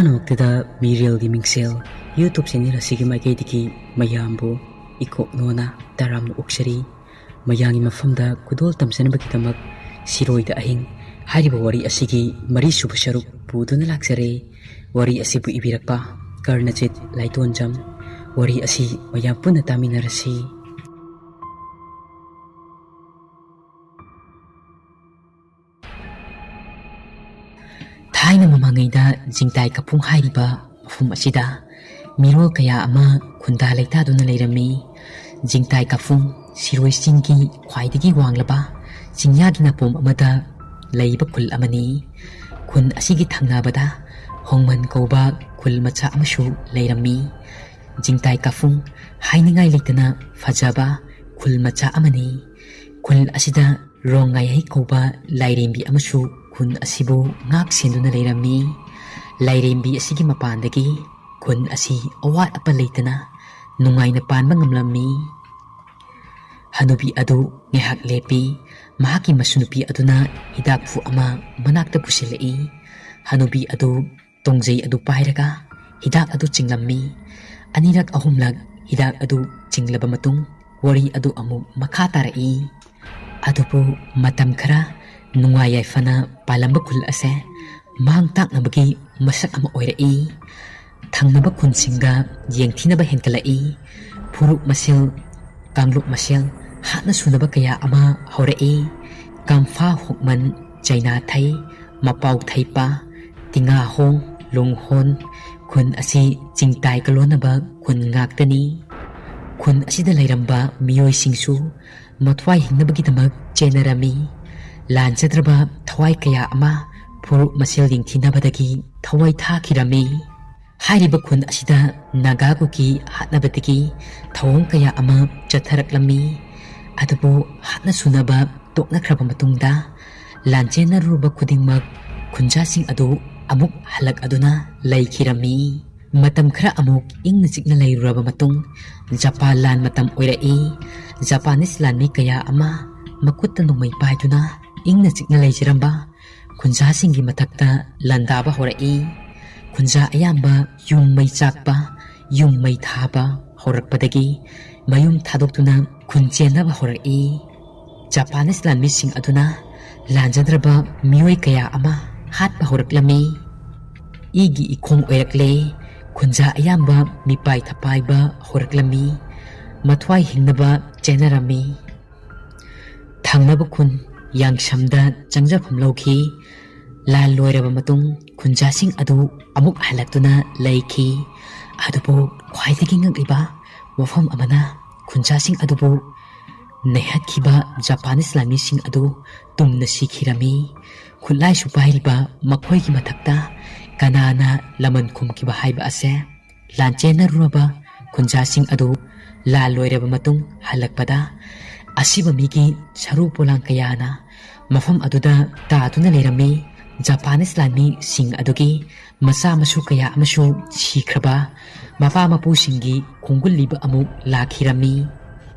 ꯑꯍꯥꯟꯕꯃꯛꯇꯗ ꯃꯤꯔꯦꯜꯒꯤ ꯃꯤꯡꯁꯦꯜ YouTube channel ꯑꯁꯤꯒꯤ ꯃꯥꯏꯀꯩꯗꯒꯤ ꯃꯌꯥꯝꯕꯨ ꯏꯀꯣꯛꯅꯣꯅ ꯇꯔꯥꯝꯅ ꯑꯣꯛꯆꯔꯤ꯫ ꯃꯌꯥꯝꯒꯤ ꯃꯐꯝꯗ ꯈꯨꯗꯣꯜ ꯇꯝꯖꯅꯕꯒꯤꯗꯃꯛ ꯁꯤꯔꯣꯏꯗ ꯑꯍꯤꯡ ꯍꯥꯏꯔꯤꯕ ꯋꯥꯔꯤ ꯑꯁꯤꯒꯤ ꯃꯔꯤꯁꯨꯕ ꯁꯔꯨꯛ ꯄꯨꯗꯨꯅ ꯂꯥꯛꯆꯔꯦ꯫ ꯋꯥꯔꯤ ꯑꯁꯤꯕꯨ ꯏꯕꯤꯔꯛꯄ ꯀꯔꯅꯖꯤꯠ ꯂꯥꯏꯇꯣꯟꯖꯝ꯫ ꯋꯥꯔꯤ ꯑꯁꯤ ꯃꯌꯥꯝ ꯄꯨꯟꯅ ꯇꯥꯃꯤꯟꯅꯔꯁꯤ꯫ ꯊꯥꯏꯅ ꯃꯃꯥꯡꯉꯩꯗ ꯖꯤꯡꯇꯥꯏ ꯀꯥꯐꯨꯡ ꯍꯥꯏꯔꯤꯕ ꯃꯐꯝ ꯑꯁꯤꯗ ꯃꯤꯔꯣꯜ ꯀꯌꯥ ꯑꯃ ꯈꯨꯟꯗꯥ ꯂꯩꯇꯥꯗꯨꯅ ꯂꯩꯔꯝꯃꯤ꯫ ꯖꯤꯡꯇꯥꯏ ꯀꯥꯐꯨꯡ ꯁꯤꯔꯣꯏ ꯆꯤꯡꯒꯤ ꯈ꯭ꯋꯥꯏꯗꯒꯤ ꯋꯥꯡꯂꯕ ꯆꯤꯡꯌꯥꯒꯤ ꯅꯥꯄꯣꯝ ꯑꯃꯗ ꯂꯩꯕ ꯈꯨꯜ ꯑꯃꯅꯤ꯫ ꯈꯨꯟ ꯑꯁꯤꯒꯤ ꯊꯪꯅꯕꯗ ꯍꯣꯡꯃꯟ ꯀꯧꯕ ꯈꯨꯜ ꯃꯆꯥ ꯑꯃꯁꯨ ꯂꯩꯔꯝꯃꯤ꯫ ꯖꯤꯡꯇꯥꯏ ꯀꯥꯐꯨꯡ ꯍꯥꯏꯅꯤꯡꯉꯥꯏ ꯂꯩꯇꯅ ꯐꯖꯕ ꯈꯨꯜ ꯃꯆꯥ ꯑꯃꯅꯤ꯫ ꯈꯨꯜ ꯑꯁꯤꯗ ꯔꯣꯡꯉꯥꯏꯍꯩ ꯀꯧꯕ ꯂꯥꯏꯔꯦꯝꯕꯤ ꯑꯃꯁꯨ ꯈꯨꯟ ꯑꯁꯤꯕꯨ ꯉꯥꯛ ꯁꯦꯟꯗꯨꯅ ꯂꯩꯔꯝꯃꯤ꯫ ꯂꯥꯏꯔꯦꯝꯕꯤ ꯑꯁꯤꯒꯤ ꯃꯄꯥꯟꯗꯒꯤ ꯈꯨꯟ ꯑꯁꯤ ꯑꯋꯥꯠ ꯑꯄ ꯂꯩꯇꯅ ꯅꯨꯡꯉꯥꯏꯅ ꯄꯥꯟꯕ ꯉꯝꯂꯝꯃꯤ꯫ ꯍꯅꯨꯕꯤ ꯑꯗꯨ ꯉꯥꯏꯍꯥꯛ ꯂꯦꯞꯄꯤ꯫ ꯃꯍꯥꯛꯀꯤ ꯃꯁꯨꯅꯨꯄꯤ ꯑꯗꯨꯅ ꯍꯤꯗꯥꯛꯐꯨ ꯑꯃ ꯃꯅꯥꯛꯇ ꯄꯨꯁꯤꯜꯂꯛꯏ꯫ ꯍꯅꯨꯕꯤ ꯑꯗꯨ ꯇꯣꯡꯖꯩ ꯑꯗꯨ ꯄꯥꯏꯔꯒ ꯍꯤꯗꯥꯛ ꯑꯗꯨ ꯆꯤꯡꯂꯝꯃꯤ꯫ ꯑꯅꯤꯔꯛ ꯑꯍꯨꯝꯂꯛ ꯍꯤꯗꯥꯛ ꯑꯗꯨ ꯆꯤꯡꯂꯕ ꯃꯇꯨꯡ ꯋꯥꯔꯤ ꯑꯗꯨ ꯑꯃꯨꯛ ꯃꯈꯥ ꯇꯥꯔꯛꯏ꯫ ꯑꯗꯨꯕꯨ ꯃꯇꯝ ꯈꯔ ꯅꯨꯡꯉꯥꯏ ꯌꯥꯏꯐꯅ ꯄꯥꯜꯂꯝꯕ ꯈꯨꯜ ꯑꯁꯦ ꯃꯥꯡ ꯇꯥꯛꯅꯕꯒꯤ ꯃꯁꯛ ꯑꯃ ꯑꯣꯏꯔꯛꯏ꯫ ꯊꯪꯅꯕ ꯈꯨꯟꯁꯤꯡꯒ ꯌꯦꯡꯊꯤꯅꯕ ꯍꯦꯟꯒꯠꯂꯛꯏ꯫ ꯐꯨꯔꯨꯞ ꯃꯁꯦꯜ, ꯀꯥꯡꯂꯨꯞ ꯃꯁꯦꯜ ꯍꯥꯠꯅ ꯁꯨꯅꯕ ꯀꯌా ꯑꯃ ꯍꯧꯔꯛꯏ꯫ ꯀꯥꯝꯐꯥ ꯍꯣꯛꯃꯟ, ꯆꯩꯅꯥꯊꯩ, ꯃꯄꯥꯎ ꯊꯩꯄ, ꯇꯤꯉꯥꯍꯣꯡ, ꯂꯨꯡꯍꯣꯟ ꯈꯨꯟ ꯑꯁꯤ ꯆꯤꯡꯇꯥꯏꯒ ꯂꯣꯟꯅꯕ ꯈꯨꯟ ꯉꯥꯛꯇꯅꯤ꯫ ꯈꯨꯟ ꯑꯁꯤꯗ ꯂꯩꯔꯝꯕ ꯃꯤꯑꯣꯏꯁꯤꯡꯁꯨ ꯃꯊ꯭ꯋꯥꯏ ꯍꯤꯡꯅꯕꯒꯤꯗꯃꯛ ꯆꯦꯟꯅꯔꯝꯃꯤ꯫ ꯂꯥꯟꯖꯗ꯭ꯔꯕ ꯊꯋꯥꯏ ꯀꯌꯥ ꯑꯃ ꯐꯨꯔꯨꯞ ꯃꯁꯦꯜ ꯌꯦꯡꯊꯤꯅꯕꯗꯒꯤ ꯊꯋꯥꯏ ꯊꯥꯈꯤꯔꯝꯃꯤ꯫ ꯍꯥꯏꯔꯤꯕ ꯈꯨꯟ ꯑꯁꯤꯗ ꯅꯥꯒꯥ ꯀꯨꯀꯤ ꯍꯥꯠꯅꯕꯗꯒꯤ ꯊꯧꯑꯣꯡ ꯀꯌꯥ ꯑꯃ ꯆꯠꯊꯔꯛꯂꯝꯃꯤ꯫ ꯑꯗꯨꯕꯨ ꯍꯥꯠꯅ ꯁꯨꯅꯕ ꯇꯣꯛꯅꯈ꯭ꯔꯕ ꯃꯇꯨꯡꯗ ꯂꯥꯟꯆꯦꯟꯅꯔꯨꯕ ꯈꯨꯗꯤꯡꯃꯛ ꯈꯨꯟꯖꯥꯁꯤꯡ ꯑꯗꯨ ꯑꯃꯨꯛ ꯍꯜꯂꯛꯑꯗꯨꯅ ꯂꯩꯈꯤꯔꯝꯃꯤ꯫ ꯃꯇꯝ ꯈꯔ ꯑꯃꯨꯛ ꯏꯪꯅ ꯆꯤꯛꯅ ꯂꯩꯔꯨꯔꯕ ꯃꯇꯨꯡ ꯖꯄꯥꯟ ꯂꯥꯟ ꯃꯇꯝ ꯑꯣꯏꯔꯛꯏ꯫ ꯖꯄꯥꯅꯤꯁ ꯂꯥꯟꯃꯤ ꯀꯌꯥ ꯑꯃ ꯃꯈꯨꯠꯇ ꯅꯣꯡꯃꯩ ꯄꯥꯏꯗꯨꯅ ꯏꯪꯅ ꯆꯤꯛꯅ ꯂꯩꯖꯔꯝꯕ ꯈꯨꯟꯖꯥꯁꯤꯡꯒꯤ ꯃꯊꯛꯇ ꯂꯥꯟꯗꯥꯕ ꯍꯧꯔꯛꯏ꯫ ꯈꯨꯟꯖꯥ ꯑꯌꯥꯝꯕ ꯌꯨꯝ ꯃꯩ ꯆꯥꯛꯄ, ꯌꯨꯝ ꯃꯩ ꯊꯥꯕ ꯍꯧꯔꯛꯄꯗꯒꯤ ꯃꯌꯨꯝ ꯊꯥꯗꯣꯛꯇꯨꯅ ꯈꯨꯟ ꯆꯦꯟꯅꯕ ꯍꯧꯔꯛꯏ꯫ ꯖꯄꯥꯅꯤꯁ ꯂꯥꯟꯃꯤꯁꯤꯡ ꯑꯗꯨꯅ ꯂꯥꯟꯖꯗ꯭ꯔꯕ ꯃꯤꯑꯣꯏ ꯀꯌꯥ ꯑꯃ ꯍꯥꯠꯄ ꯍꯧꯔꯛꯂꯝꯃꯤ꯫ ꯏꯒꯤ ꯏꯈꯣꯡ ꯑꯣꯏꯔꯛꯂꯦ꯫ ꯈꯨꯟꯖꯥ ꯑꯌꯥꯝꯕ ꯃꯤꯄꯥꯏ ꯊꯄꯥꯏꯕ ꯍꯧꯔꯛꯂꯝꯃꯤ꯫ ꯃꯊ꯭ꯋꯥꯏ ꯍꯤꯡꯅꯕ ꯆꯦꯟꯅꯔꯝꯃꯤ꯫ ꯊꯪꯅꯕ ꯈꯨꯟ ꯌꯥꯡꯁꯝꯗ ꯆꯪꯖꯐꯝ ꯂꯧꯈꯤ꯫ ꯂꯥꯟ ꯂꯣꯏꯔꯕ ꯃꯇꯨꯡ ꯈꯨꯟꯖꯥꯁꯤꯡ ꯑꯗꯨ ꯑꯃꯨꯛ ꯍꯜꯂꯛꯇꯨꯅ ꯂꯩꯈꯤ꯫ ꯑꯗꯨꯕꯨ ꯈ꯭ꯋꯥꯏꯗꯒꯤ ꯉꯛꯂꯤꯕ ꯋꯥꯐꯝ ꯑꯃꯅ ꯈꯨꯟꯖꯥꯁꯤꯡ ꯑꯗꯨꯕꯨ ꯅꯩꯍꯠꯈꯤꯕ ꯖꯄꯥꯅꯤꯁ ꯂꯥꯟꯃꯤꯁꯤꯡ ꯑꯗꯨ ꯇꯨꯝꯅ ꯁꯤꯈꯤꯔꯝꯃꯤ꯫ ꯈꯨꯠꯂꯥꯏꯁꯨ ꯄꯥꯏꯔꯤꯕ ꯃꯈꯣꯏꯒꯤ ꯃꯊꯛꯇ ꯀꯅꯥꯅ ꯂꯃꯟ ꯈꯨꯝꯈꯤꯕ ꯍꯥꯏꯕ ꯑꯁꯦ ꯂꯥꯟꯆꯦꯟꯅꯔꯨꯔꯕ ꯈꯨꯟꯖꯥꯁꯤꯡ ꯑꯗꯨ ꯂꯥꯟ ꯂꯣꯏꯔꯕ ꯃꯇꯨꯡ ꯍꯜꯂꯛꯄꯗ ꯑꯁꯤꯕ ꯃꯤꯒꯤ ꯁꯔꯨ ꯄꯣꯂꯥꯡ ꯀꯌꯥꯅ ꯃꯐꯝ ꯑꯗꯨꯗ ꯇꯥꯗꯨꯅ ꯂꯩꯔꯝꯃꯤ꯫ ꯖꯄꯥꯅꯤꯁ ꯂꯥꯟꯃꯤꯁꯤꯡ ꯑꯗꯨꯒꯤ ꯃꯆꯥ ꯃꯁꯨ ꯀꯌꯥ ꯑꯃꯁꯨ ꯁꯤꯈ꯭ꯔꯕ ꯃꯄꯥ ꯃꯄꯨꯁꯤꯡꯒꯤ ꯈꯣꯡꯒꯨꯜ ꯂꯤꯕ ꯑꯃꯨꯛ ꯂꯥꯛꯈꯤꯔꯝꯃꯤ꯫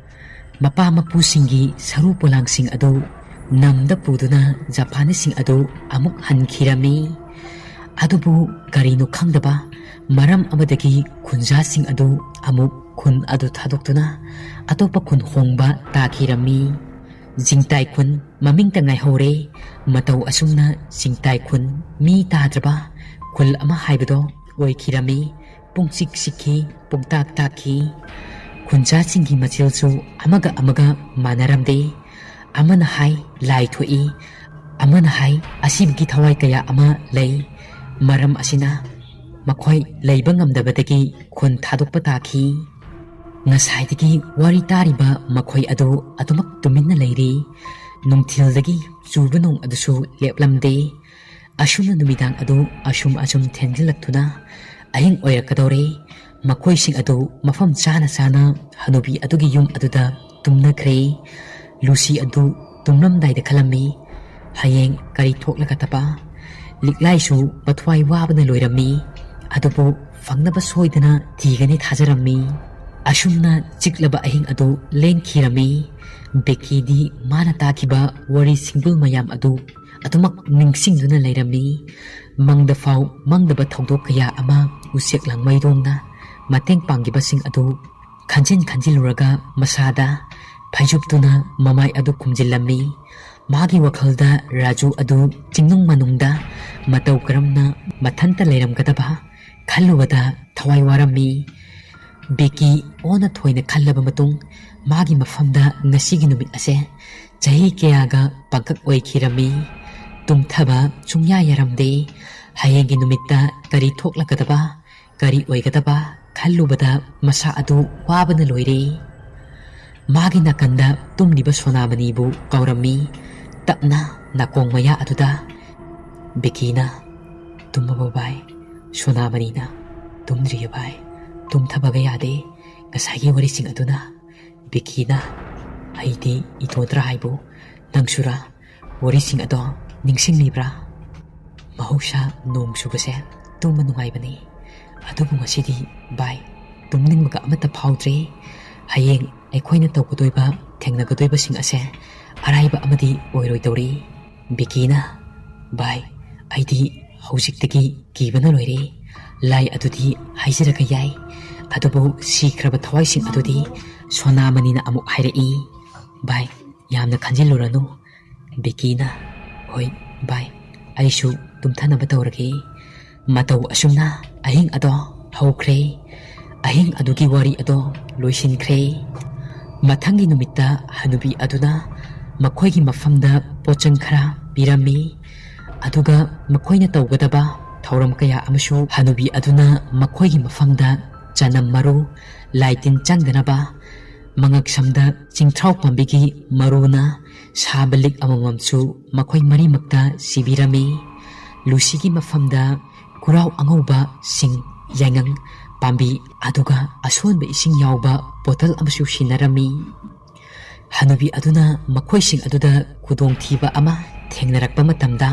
ꯃꯄꯥ ꯃꯄꯨꯁꯤꯡꯒꯤ ꯁꯔꯨ ꯄꯣꯂꯥꯡꯁꯤꯡ ꯑꯗꯨ ꯅꯝꯗ ꯄꯨꯗꯨꯅ ꯖꯄꯥꯅꯤꯁꯁꯤꯡ ꯑꯗꯨ ꯑꯃꯨꯛ ꯍꯟꯈꯤꯔꯝꯃꯤ꯫ ꯑꯗꯨꯕꯨ ꯀꯔꯤꯅꯣ ꯈꯪꯗꯕ ꯃꯔꯝ ꯑꯃꯗꯒꯤ ꯈꯨꯟꯖꯥꯁꯤꯡ ꯑꯗꯨ ꯑꯃꯨꯛ ꯈꯨꯟ ꯑꯗꯨ ꯊꯥꯗꯣꯛꯇꯨꯅ ꯑꯇꯣꯞꯄ ꯈꯨꯟ ꯍꯣꯡꯕ ꯇꯥꯈꯤꯔꯝꯃꯤ꯫ ꯖꯤꯡꯇꯥꯏ ꯈꯨꯟ ꯃꯃꯤꯡꯇ ꯉꯥꯏꯍꯧꯔꯦ꯫ ꯃꯇꯧ ꯑꯁꯨꯝꯅ ꯖꯤꯡꯇꯥꯏ ꯈꯨꯟ ꯃꯤ ꯇꯥꯗ꯭ꯔꯕ ꯈꯨꯜ ꯑꯃ ꯍꯥꯏꯕꯗꯣ ꯑꯣꯏꯈꯤꯔꯝꯃꯤ꯫ ꯄꯨꯡꯆꯤꯛ ꯆꯤꯛꯈꯤ, ꯄꯨꯡꯇꯥꯛ ꯇꯥꯛꯈꯤ꯫ ꯈꯨꯟꯖꯥꯁꯤꯡꯒꯤ ꯃꯆꯤꯜꯁꯨ ꯑꯃꯒ ꯑꯃꯒ ꯃꯥꯟꯅꯔꯝꯗꯦ꯫ ꯑꯃꯅ ꯍꯥꯏ ꯂꯥꯏ ꯊꯣꯛꯏ, ꯑꯃꯅ ꯍꯥꯏ ꯑꯁꯤꯕꯒꯤ ꯊꯋꯥꯏ ꯀꯌꯥ ꯑꯃ ꯂꯩ, ꯃꯔꯝ ꯑꯁꯤꯅ ꯃꯈꯣꯏ ꯂꯩꯕ ꯉꯝꯗꯕꯗꯒꯤ ꯈꯨꯟ ꯊꯥꯗꯣꯛꯄ ꯇꯥꯈꯤ꯫ ꯉꯁꯥꯏꯗꯒꯤ ꯋꯥꯔꯤ ꯇꯥꯔꯤꯕ ꯃꯈꯣꯏ ꯑꯗꯨ ꯑꯗꯨꯃꯛ ꯇꯨꯃꯤꯟꯅ ꯂꯩꯔꯤ꯫ ꯅꯨꯡꯊꯤꯜꯗꯒꯤ ꯆꯨꯕ ꯅꯣꯡ ꯑꯗꯨꯁꯨ ꯂꯦꯞꯂꯝꯗꯦ꯫ ꯑꯁꯨꯝꯅ ꯅꯨꯃꯤꯗꯥꯡ ꯑꯗꯨ ꯑꯁꯨꯝ ꯊꯦꯡꯖꯤꯜꯂꯛꯇꯨꯅ ꯑꯍꯤꯡ ꯑꯣꯏꯔꯛꯀꯗꯧꯔꯦ꯫ ꯃꯈꯣꯏꯁꯤꯡ ꯑꯗꯨ ꯃꯐꯝ ꯆꯥꯅ ꯆꯥꯅ ꯍꯅꯨꯕꯤ ꯑꯗꯨꯒꯤ ꯌꯨꯝ ꯑꯗꯨꯗ ꯇꯨꯝꯅꯈ꯭ꯔꯦ꯫ ꯂꯨꯁꯤ ꯑꯗꯨ ꯇꯨꯝꯂꯝꯗꯥꯏꯗ ꯈꯜꯂꯝꯃꯤ, ꯍꯌꯦꯡ ꯀꯔꯤ ꯊꯣꯛꯂꯒꯗꯕ? ꯂꯤꯛꯂꯥꯏꯁꯨ ꯃꯊ꯭ꯋꯥꯏ ꯋꯥꯕꯅ ꯂꯣꯏꯔꯝꯃꯤ꯫ ꯑꯗꯨꯕꯨ ꯐꯪꯅꯕ ꯁꯣꯏꯗꯅ ꯊꯤꯒꯅꯤ ꯊꯥꯖꯔꯝꯃꯤ꯫ ꯑꯁꯨꯝꯅ ꯆꯤꯛꯂꯕ ꯑꯍꯤꯡ ꯑꯗꯨ ꯂꯦꯟꯈꯤꯔꯝꯃꯤ꯫ ꯕꯦꯀꯤꯗꯤ ꯃꯥꯅ ꯇꯥꯈꯤꯕ ꯋꯥꯔꯤ ꯁꯤꯡꯗꯨꯜ ꯃꯌꯥꯝ ꯑꯗꯨ ꯑꯗꯨꯃꯛ ꯅꯤꯡꯁꯤꯡꯗꯨꯅ ꯂꯩꯔꯝꯃꯤ꯫ ꯃꯪꯗꯐꯥꯎ ꯃꯪꯗꯕ ꯊꯧꯗꯣꯛ ꯀꯌꯥ ꯑꯃ ꯎꯆꯦꯛ ꯂꯥꯡꯃꯩꯔꯣꯡꯅ ꯃꯇꯦꯡ ꯄꯥꯡꯈꯤꯕꯁꯤꯡ ꯑꯗꯨ ꯈꯟꯖꯤꯜꯂꯨꯔꯒ ꯃꯁꯥꯗ ꯐꯩꯖꯨꯞꯇꯨꯅ ꯃꯃꯥꯏ ꯑꯗꯨ ꯈꯨꯝꯖꯤꯜꯂꯝꯃꯤ꯫ ꯃꯥꯒꯤ ꯋꯥꯈꯜꯗ ꯔꯥꯖꯨ ꯑꯗꯨ ꯆꯤꯡꯅꯨꯡ ꯃꯅꯨꯡꯗ ꯃꯇꯧ ꯀꯔꯝꯅ ꯃꯊꯟꯇ ꯂꯩꯔꯝꯒꯗꯕ ꯈꯜꯂꯨꯕꯗ ꯊꯋꯥꯏ ꯋꯥꯔꯝꯃꯤ꯫ ꯕꯤꯀꯤ ꯑꯣꯟꯅ ꯊꯣꯏꯅ ꯈꯜꯂꯕ ꯃꯇꯨꯡ ꯃꯥꯒꯤ ꯃꯐꯝꯗ ꯉꯁꯤꯒꯤ ꯅꯨꯃꯤꯠ ꯑꯁꯦ ꯆꯍꯤ ꯀꯌꯥꯒ ꯄꯥꯡꯀꯛ ꯑꯣꯏꯈꯤꯔꯝꯃꯤ꯫ ꯇꯨꯝꯊꯕ ꯁꯨꯡꯌꯥ ꯌꯥꯔꯝꯗꯦ꯫ ꯍꯌꯦꯡꯒꯤ ꯅꯨꯃꯤꯠꯇ ꯀꯔꯤ ꯊꯣꯛꯂꯛꯀꯗꯕ, ꯀꯔꯤ ꯑꯣꯏꯒꯗꯕ ꯈꯜꯂꯨꯕꯗ ꯃꯁꯥ ꯑꯗꯨ ꯋꯥꯕꯅ ꯂꯣꯏꯔꯦ꯫ ꯃꯥꯒꯤ ꯅꯥꯀꯟꯗ ꯇꯨꯝꯂꯤꯕ ꯁꯣꯅꯥꯃꯅꯤꯕꯨ ꯀꯧꯔꯝꯃꯤ ꯇꯞꯅ ꯅꯥꯀꯣꯡ ꯃꯌꯥ ꯑꯗꯨꯗ꯫ ꯕꯤꯀꯤꯅ "ꯇꯨꯝꯃꯕꯣ ꯚꯥꯏ?" ꯁꯣꯅꯥꯃꯅꯤꯅ "ꯇꯨꯝꯗ꯭ꯔꯤꯌꯦ ꯚꯥꯏ, ꯇꯨꯝꯊꯕꯒ ꯌꯥꯗꯦ ꯉꯁꯥꯏꯒꯤ ꯋꯥꯔꯤꯁꯤꯡ ꯑꯗꯨꯅ." ꯕꯤꯀꯤꯅ "ꯑꯩꯗꯤ ꯏꯇꯣꯟꯇꯔꯥ ꯍꯥꯏꯕꯨ ꯅꯪꯁꯨꯔꯥ? ꯋꯥꯔꯤꯁꯤꯡ ꯑꯗꯣ ꯅꯤꯡꯁꯤꯡꯂꯤꯕ꯭ꯔꯥ? ꯃꯍꯧꯁꯥ ꯅꯣꯡ ꯆꯨꯕꯁꯦ ꯇꯨꯝꯕ ꯅꯨꯡꯉꯥꯏꯕꯅꯤ, ꯑꯗꯨꯕꯨ ꯉꯁꯤꯗꯤ ꯚꯥꯏ ꯇꯨꯝꯅꯤꯡꯕꯒ ꯑꯃꯠꯇ ꯐꯥꯎꯗ꯭ꯔꯦ꯫ ꯍꯌꯦꯡ ꯑꯩꯈꯣꯏꯅ ꯇꯧꯒꯗꯣꯏꯕ ꯊꯦꯡꯅꯒꯗꯣꯏꯕꯁꯤꯡ ꯑꯁꯦ ꯑꯔꯥꯏꯕ ꯑꯃꯗꯤ ꯑꯣꯏꯔꯣꯏꯗꯧꯔꯤ." ꯕꯤꯀꯤꯅ "ꯚꯥꯏ ꯑꯩꯗꯤ ꯍꯧꯖꯤꯛꯇꯒꯤ ꯀꯤꯕꯅ ꯂꯣꯏꯔꯦ꯫ ꯂꯥꯏ ꯑꯗꯨꯗꯤ ꯍꯥꯏꯖꯔꯒ ꯌꯥꯏ, ꯑꯗꯨꯕꯨ ꯁꯤꯈ꯭ꯔꯕ ꯊꯋꯥꯏꯁꯤꯡ ꯑꯗꯨꯗꯤ..." ꯁꯣꯅꯥꯃꯅꯤꯅ ꯑꯃꯨꯛ ꯍꯥꯏꯔꯛꯏ꯫ "ꯚꯥꯏ ꯌꯥꯝꯅ ꯈꯟꯖꯤꯜꯂꯨꯔꯅꯨ." ꯕꯤꯀꯤꯅ "ꯍꯣꯏ ꯚꯥꯏ, ꯑꯩꯁꯨ ꯇꯨꯝꯊꯅꯕ ꯇꯧꯔꯒꯦ." ꯃꯇꯧ ꯑꯁꯨꯝꯅ ꯑꯍꯤꯡ ꯑꯗꯣ ꯍꯧꯈ꯭ꯔꯦ꯫ ꯑꯍꯤꯡ ꯑꯗꯨꯒꯤ ꯋꯥꯔꯤ ꯑꯗꯣ ꯂꯣꯏꯁꯤꯟꯈ꯭ꯔꯦ꯫ ꯃꯊꯪꯒꯤ ꯅꯨꯃꯤꯠꯇ ꯍꯅꯨꯕꯤ ꯑꯗꯨꯅ ꯃꯈꯣꯏꯒꯤ ꯃꯐꯝꯗ ꯄꯣꯠꯆꯪ ꯈꯔ ꯄꯤꯔꯝꯃꯤ, ꯑꯗꯨꯒ ꯃꯈꯣꯏꯅ ꯇꯧꯒꯗꯕ ꯊꯧꯔꯝ ꯀꯌꯥ ꯑꯃꯁꯨ ꯍꯅꯨꯕꯤ ꯑꯗꯨꯅ ꯃꯈꯣꯏꯒꯤ ꯃꯐꯝꯗ ꯆꯅꯝ ꯃꯔꯨ, ꯂꯥꯏꯇꯤꯟ ꯆꯪꯗꯅꯕ ꯃꯉꯛꯁꯝꯗ ꯆꯤꯡꯊ꯭ꯔꯥꯎ ꯄꯥꯝꯕꯤꯒꯤ ꯃꯔꯨꯅ ꯁꯥꯕ ꯂꯤꯛ ꯑꯃꯃꯝꯁꯨ ꯃꯈꯣꯏ ꯃꯔꯤꯃꯛꯇ ꯁꯤꯕꯤꯔꯝꯃꯤ꯫ ꯂꯨꯁꯤꯒꯤ ꯃꯐꯝꯗ ꯀꯨꯔꯥꯎ ꯑꯉꯧꯕ ꯁꯤꯡ ꯌꯥꯏꯉꯪ ꯄꯥꯝꯕꯤ, ꯑꯗꯨꯒ ꯑꯁꯣꯟꯕ ꯏꯁꯤꯡ ꯌꯥꯎꯕ ꯕꯣꯇꯜ ꯑꯃꯁꯨ ꯁꯤꯟꯅꯔꯝꯃꯤ꯫ ꯍꯅꯨꯕꯤ ꯑꯗꯨꯅ ꯃꯈꯣꯏꯁꯤꯡ ꯑꯗꯨꯗ ꯈꯨꯗꯣꯡꯊꯤꯕ ꯑꯃ ꯊꯦꯡꯅꯔꯛꯄ ꯃꯇꯝꯗ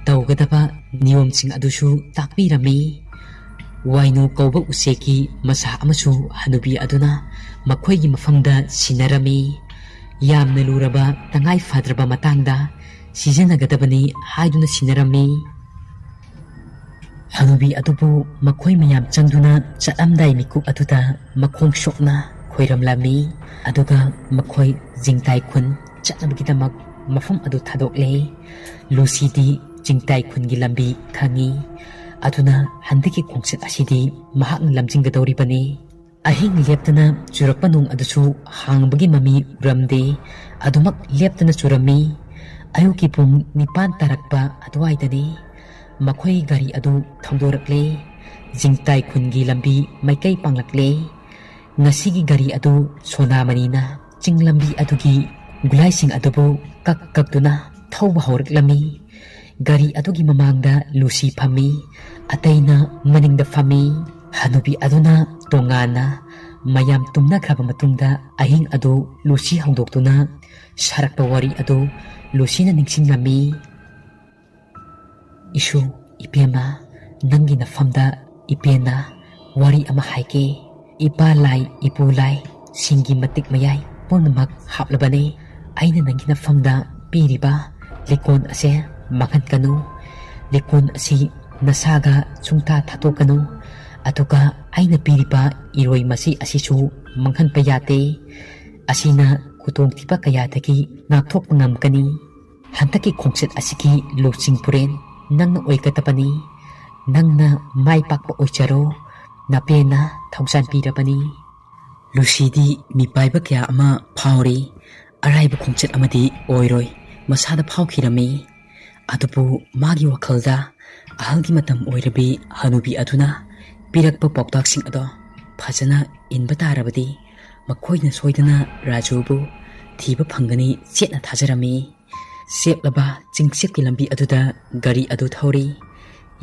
ꯇꯧꯒꯗꯕ ꯅꯤꯌꯣꯝꯁꯤꯡ ꯑꯗꯨꯁꯨ ꯇꯥꯛꯄꯤꯔꯝꯃꯤ꯫ ꯋꯥꯏꯅꯨ ꯀꯧꯕ ꯎꯆꯦꯛꯀꯤ ꯃꯆꯥ ꯑꯃꯁꯨ ꯍꯅꯨꯕꯤ ꯑꯗꯨꯅ ꯃꯈꯣꯏꯒꯤ ꯃꯐꯝꯗ ꯁꯤꯟꯅꯔꯝꯃꯤ꯫ ꯌꯥꯝꯅ ꯂꯨꯔꯕ ꯇꯉꯥꯏ ꯐꯗ꯭ꯔꯕ ꯃꯇꯥꯡꯗ ꯁꯤꯖꯤꯟꯅꯒꯗꯕꯅꯤ ꯍꯥꯏꯗꯨꯅ ꯁꯤꯟꯅꯔꯝꯃꯤ꯫ ꯍꯅꯨꯕꯤ ꯑꯗꯨꯕꯨ ꯃꯈꯣꯏ ꯃꯌꯥꯝ ꯆꯪꯗꯨꯅ ꯆꯠꯂꯝꯗꯥꯏ ꯃꯤꯀꯨꯞ ꯑꯗꯨꯗ ꯃꯈꯣꯡ ꯁꯣꯛꯅ ꯈꯣꯏꯔꯝꯂꯝꯃꯤ, ꯑꯗꯨꯒ ꯃꯈꯣꯏ ꯖꯤꯡꯇꯥꯏ ꯈꯨꯟ ꯆꯠꯅꯕꯒꯤꯗꯃꯛ ꯃꯐꯝ ꯑꯗꯨ ꯊꯥꯗꯣꯛꯂꯦ꯫ ꯂꯨꯁꯤꯗꯤ ꯖꯤꯡꯇꯥꯏ ꯈꯨꯟꯒꯤ ꯂꯝꯕꯤ ꯈꯪꯉꯤ, ꯑꯗꯨꯅ ꯍꯟꯗꯛꯀꯤ ꯈꯣꯡꯆꯠ ꯑꯁꯤꯗꯤ ꯃꯍꯥꯛꯅ ꯂꯝꯖꯤꯡꯒꯗꯧꯔꯤꯕꯅꯤ꯫ ꯑꯍꯤꯡ ꯂꯦꯞꯇꯅ ꯆꯨꯔꯛꯄ ꯅꯣꯡ ꯑꯗꯨꯁꯨ ꯍꯥꯡꯕꯒꯤ ꯃꯃꯤ ꯎꯔꯝꯗꯦ, ꯑꯗꯨꯃꯛ ꯂꯦꯞꯇꯅ ꯆꯨꯔꯝꯃꯤ꯫ ꯑꯌꯨꯛꯀꯤ ꯄꯨꯡ 9 ꯇꯥꯔꯛꯄ ꯑꯗꯨꯋꯥꯏꯗꯅꯤ ꯃꯈꯣꯏ ꯒꯥꯔꯤ ꯑꯗꯨ ꯊꯧꯗꯣꯔꯛꯂꯦ꯫ ꯖꯤꯡꯇꯥꯏ ꯈꯨꯟꯒꯤ ꯂꯝꯕꯤ ꯃꯥꯏꯀꯩ ꯄꯥꯡꯂꯛꯂꯦ꯫ ꯉꯁꯤꯒꯤ ꯒꯥꯔꯤ ꯑꯗꯨ ꯁꯣꯅꯥꯃꯅꯤꯅ ꯆꯤꯡ ꯂꯝꯕꯤ ꯑꯗꯨꯒꯤ ꯒꯨꯂꯥꯏꯁꯤꯡ ꯑꯗꯨꯕꯨ ꯀꯛꯇꯨꯅ ꯊꯧꯕ ꯍꯧꯔꯛꯂꯝꯃꯤ꯫ ꯒꯥꯔꯤ ꯑꯗꯨꯒꯤ ꯃꯃꯥꯡꯗ ꯂꯨꯁꯤ ꯐꯝꯃꯤ, ꯑꯇꯩꯅ ꯃꯅꯤꯡꯗ ꯐꯝꯃꯤ꯫ ꯍꯅꯨꯕꯤ ꯑꯗꯨꯅ ꯇꯣꯉꯥꯟꯅ ꯃꯌꯥꯝ ꯇꯨꯝꯅꯈ꯭ꯔꯕ ꯃꯇꯨꯡꯗ ꯑꯍꯤꯡ ꯑꯗꯨ ꯂꯨꯁꯤ ꯍꯧꯗꯣꯛꯇꯨꯅ ꯁꯥꯔꯛꯄ ꯋꯥꯔꯤ ꯑꯗꯨ ꯂꯨꯁꯤꯅ ꯅꯤꯡꯁꯤꯡꯂꯝꯃꯤ꯫ "ꯏꯁꯨ ꯏꯕꯦꯝꯃ, ꯅꯪꯒꯤ ꯅꯐꯝꯗ ꯏꯄꯦꯟꯅ ꯋꯥꯔꯤ ꯑꯃ ꯍꯥꯏꯒꯦ꯫ ꯏꯄꯥ ꯂꯥꯏ ꯏꯄꯨ ꯂꯥꯏ ꯁꯤꯡꯒꯤ ꯃꯇꯤꯛ ꯃꯌꯥꯏ ꯄꯨꯝꯅꯃꯛ ꯍꯥꯞꯂꯕꯅꯤ꯫ ꯑꯩꯅ ꯅꯪꯒꯤ ꯅꯐꯝꯗ ꯄꯤꯔꯤꯕ ꯂꯤꯛꯀꯣꯟ ꯑꯁꯦ ꯃꯥꯡꯍꯟꯒꯅꯨ꯫ ꯂꯤꯛꯀꯣꯟ ꯑꯁꯤ ꯅꯁꯥꯒ ꯁꯨꯡꯊꯥ ꯊꯥꯗꯣꯛꯀꯅꯨ, ꯑꯗꯨꯒ ꯑꯩꯅ ꯄꯤꯔꯤꯕ ꯏꯔꯣꯏ ꯃꯆꯤ ꯑꯁꯤꯁꯨ ꯃꯥꯡꯍꯟꯕ ꯌꯥꯗꯦ꯫ ꯑꯁꯤꯅ ꯈꯨꯗꯣꯡꯊꯤꯕ ꯀꯌꯥꯗꯒꯤ ꯉꯥꯛꯊꯣꯛꯄ ꯉꯝꯒꯅꯤ꯫ ꯍꯟꯗꯛꯀꯤ ꯈꯣꯡꯆꯠ ꯑꯁꯤꯒꯤ ꯂꯨꯆꯤꯡ ꯄꯨꯔꯦꯟ ꯅꯪꯅ ꯑꯣꯏꯒꯗꯕꯅꯤ꯫ ꯅꯪꯅ ꯃꯥꯏ ꯄꯥꯛꯄ ꯑꯣꯏꯖꯔꯣ, ꯅꯄꯦꯟꯅ ꯊꯧꯖꯥꯟꯕꯤꯔꯕꯅꯤ." ꯂꯨꯁꯤꯗꯤ ꯃꯤꯄꯥꯏꯕ ꯀꯌꯥ ꯑꯃ ꯐꯥꯎꯔꯤ, ꯑꯔꯥꯏꯕ ꯈꯣꯡꯆꯠ ꯑꯃꯗꯤ ꯑꯣꯏꯔꯣꯏ ꯃꯁꯥꯗ ꯐꯥꯎꯈꯤꯔꯝꯃꯤ꯫ ꯑꯗꯨꯕꯨ ꯃꯥꯒꯤ ꯋꯥꯈꯜꯗ ꯑꯍꯜꯒꯤ ꯃꯇꯝ ꯑꯣꯏꯔꯕꯤ ꯍꯅꯨꯕꯤ ꯑꯗꯨꯅ ꯄꯤꯔꯛꯄ ꯄꯥꯎꯇꯥꯛꯁꯤꯡ ꯑꯗꯣ ꯐꯖꯅ ꯏꯟꯕ ꯇꯥꯔꯕꯗꯤ ꯃꯈꯣꯏꯅ ꯁꯣꯏꯗꯅ ꯔꯥꯖꯨꯕꯨ ꯊꯤꯕ ꯐꯪꯒꯅꯤ ꯆꯦꯠꯅ ꯊꯥꯖꯔꯝꯃꯤ꯫ ꯆꯦꯞꯂꯕ ꯆꯤꯡꯆꯦꯞꯀꯤ ꯂꯝꯕꯤ ꯑꯗꯨꯗ ꯒꯥꯔꯤ ꯑꯗꯨ ꯊꯧꯔꯤ꯫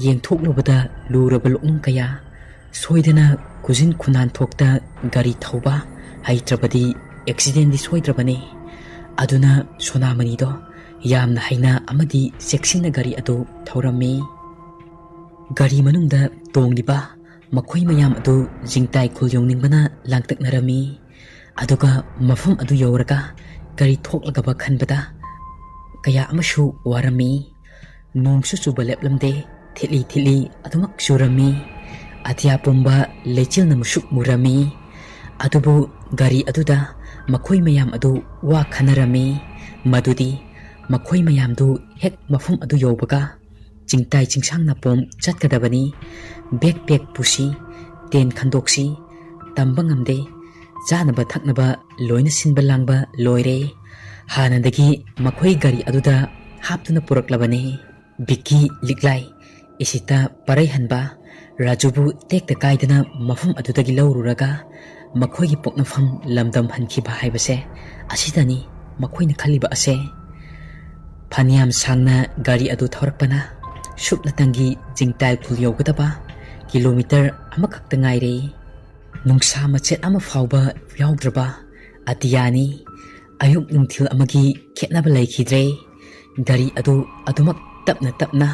ꯌꯦꯡꯊꯣꯛꯂꯨꯕꯗ ꯂꯨꯔꯕ ꯂꯣꯛꯅꯨꯡ ꯀꯌꯥ, ꯁꯣꯏꯗꯅ ꯈꯨꯖꯤꯟ ꯈꯨꯅꯥꯟꯊꯣꯛꯇ ꯒꯥꯔꯤ ꯊꯧꯕ ꯍꯩꯇ꯭ꯔꯕꯗꯤ ꯑꯦꯛꯁꯤꯗꯦꯟꯗꯤ ꯁꯣꯏꯗ꯭ꯔꯕꯅꯤ꯫ ꯑꯗꯨꯅ ꯁꯣꯅꯥꯃꯅꯤꯗꯣ ꯌꯥꯝꯅ ꯍꯩꯅ ꯑꯃꯗꯤ ꯆꯦꯛꯁꯤꯟꯅ ꯒꯥꯔꯤ ꯑꯗꯨ ꯊꯧꯔꯝꯃꯤ꯫ ꯒꯥꯔꯤ ꯃꯅꯨꯡꯗ ꯇꯣꯡꯂꯤꯕ ꯃꯈꯣꯏ ꯃꯌꯥꯝ ꯑꯗꯨ ꯖꯤꯡꯇꯥꯏ ꯈꯨꯜ ꯌꯧꯅꯤꯡꯕꯅ ꯂꯥꯡꯇꯛꯅꯔꯝꯃꯤ꯫ ꯑꯗꯨꯒ ꯃꯐꯝ ꯑꯗꯨ ꯌꯧꯔꯒ ꯒꯥꯔꯤ ꯊꯣꯛꯂꯒꯕ ꯈꯟꯕꯗ ꯀꯌꯥ ꯑꯃꯁꯨ ꯋꯥꯔꯝꯃꯤ꯫ ꯅꯣꯡꯁꯨ ꯆꯨꯕ ꯂꯦꯞꯂꯝꯗꯦ, thili thili adumak surami atia pumba lechil na musuk murami adubu gari aduda makhoi mayam adu wa khanarami madudi makhoi mayam du hek mafum adu yobaga chingtai chingsang na pom chatkadabani backpack pusi ten khandoksi tamba ngamde janaba thaknaba loina sinba langba loire hanandagi makhoi gari aduda haptuna puraklabane biki liklai isita parai hanba rajubu tekta kaidana mafum adudagi laururaga makhoi gi poknafam lamdam hankiba haibase asidani makhoi na khaliba ase phaniam sangna gari adu thorakpana shupna tangi jingtai khul yogadaba kilometer amakak tangaire nungsa machet ama fauba yaudrba atiyani ayuk nungthil amagi khetnaba laikhidre gari adu adumak tapna tapna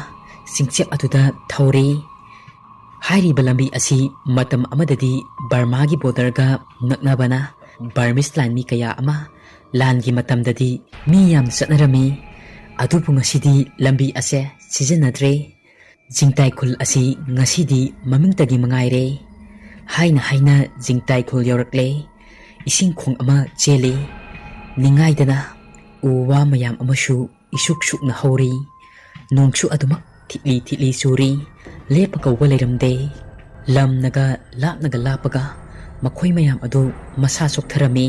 singchep aduda thauri hairi balambi asi matam amadadi Burma gi border ga naknabana Burmese line mi kaya ama lan gi matam dadi mi yam satnarami adu pungasidi lambi ase sijanadre jingtai khul asi ngasidi mamingtagi mangaire haina jingtai khul yorakle ising khong ama chele ningaidana uwa mayam amashu isuk sukna hori nongsu adumak thili suri lepa kauba leiramde lam naga lapaga makhoi mayam adu masa soktharami